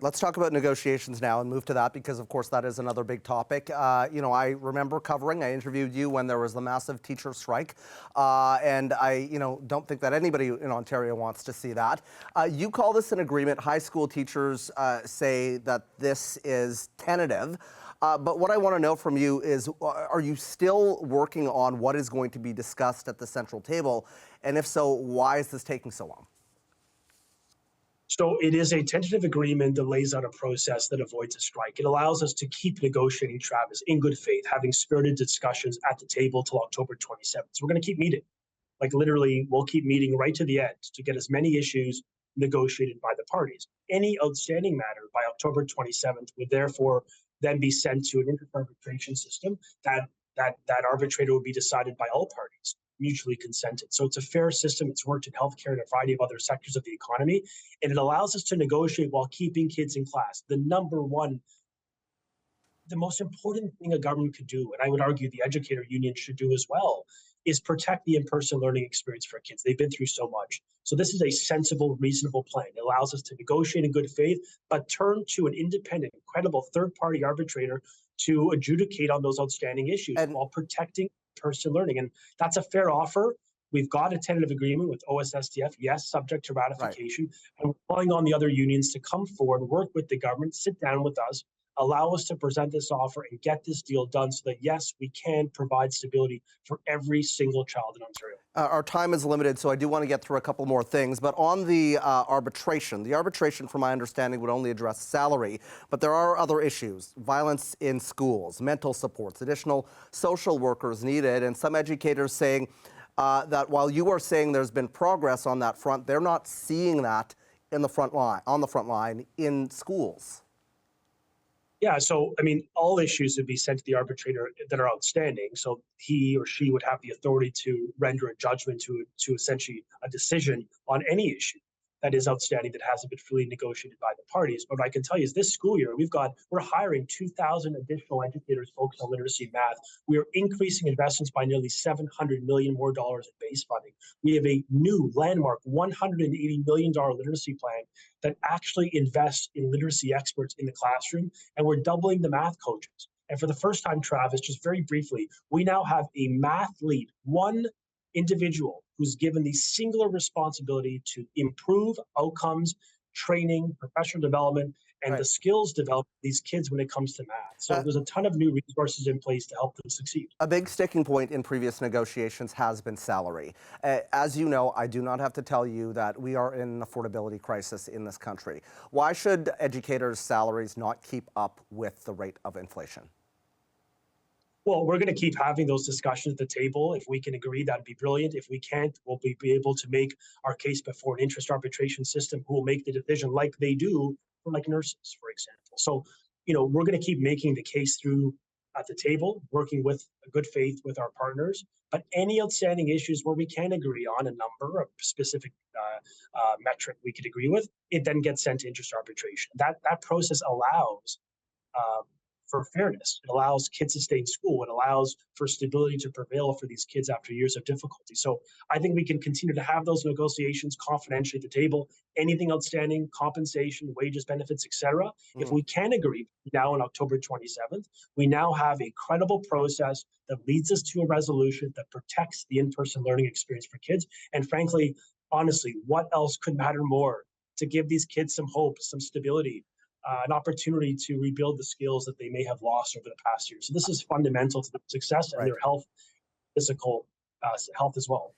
Let's talk about negotiations now and move to that because, of course, that is another big topic. I remember I interviewed you when there was the massive teacher strike, and I, don't think that anybody in Ontario wants to see that. You call this an agreement. High school teachers say that this is tentative. But what I want to know from you is, are you still working on what is going to be discussed at the central table? And if so, why is this taking so long? So it is a tentative agreement that lays out a process that avoids a strike. It allows us to keep negotiating, Travis, in good faith, having spirited discussions at the table till October 27th. So we're going to keep meeting. Like literally, we'll keep meeting right to the end to get as many issues negotiated by the parties. Any outstanding matter by October 27th would therefore then be sent to an inter-arbitration system that arbitrator would be decided by all parties, mutually consented. So it's a fair system. It's worked in healthcare and a variety of other sectors of the economy, and it allows us to negotiate while keeping kids in class. The most important thing a government could do, and I would argue the educator union should do as well, is protect the in-person learning experience for kids. They've been through so much. So this is a sensible, reasonable plan. It allows us to negotiate in good faith, but turn to an independent, credible third-party arbitrator to adjudicate on those outstanding issues while protecting in-person learning. And that's a fair offer. We've got a tentative agreement with OSSTF, yes, subject to ratification. Right. And we're calling on the other unions to come forward, work with the government, sit down with us, allow us to present this offer and get this deal done so that, yes, we can provide stability for every single child in Ontario. Our time is limited, so I do want to get through a couple more things. But on the arbitration, from my understanding, would only address salary. But there are other issues: violence in schools, mental supports, additional social workers needed, and some educators saying that while you are saying there's been progress on that front, they're not seeing that on the front line in schools. Yeah, so, all issues would be sent to the arbitrator that are outstanding. So he or she would have the authority to render a judgment to essentially a decision on any issue that is outstanding that hasn't been fully negotiated by the parties. But what I can tell you is this school year, we're hiring 2,000 additional educators focused on literacy and math. We are increasing investments by nearly $700 million more in base funding. We have a new landmark $180 million literacy plan that actually invests in literacy experts in the classroom, and we're doubling the math coaches. And for the first time, Travis, just very briefly, we now have a math lead, one individual who's given the singular responsibility to improve outcomes, training, professional development, and the skills developed these kids when it comes to math. So there's a ton of new resources in place to help them succeed. A big sticking point in previous negotiations has been salary. As you know, I do not have to tell you that we are in an affordability crisis in this country. Why should educators' salaries not keep up with the rate of inflation? Well, we're going to keep having those discussions at the table. If we can agree, that'd be brilliant. If we can't, we'll be able to make our case before an interest arbitration system who will make the decision like they do for like nurses, for example. So, we're going to keep making the case through at the table, working with a good faith with our partners. But any outstanding issues where we can agree on a number, a specific metric we could agree with, it then gets sent to interest arbitration. That process allows for fairness. It allows kids to stay in school. It allows for stability to prevail for these kids after years of difficulty. So I think we can continue to have those negotiations confidentially at the table. Anything outstanding, compensation, wages, benefits, etc. If we can agree now on October 27th, we now have a credible process that leads us to a resolution that protects the in-person learning experience for kids. And frankly, honestly, what else could matter more to give these kids some hope, some stability, an opportunity to rebuild the skills that they may have lost over the past year. So this is fundamental to the success and their health, physical health as well.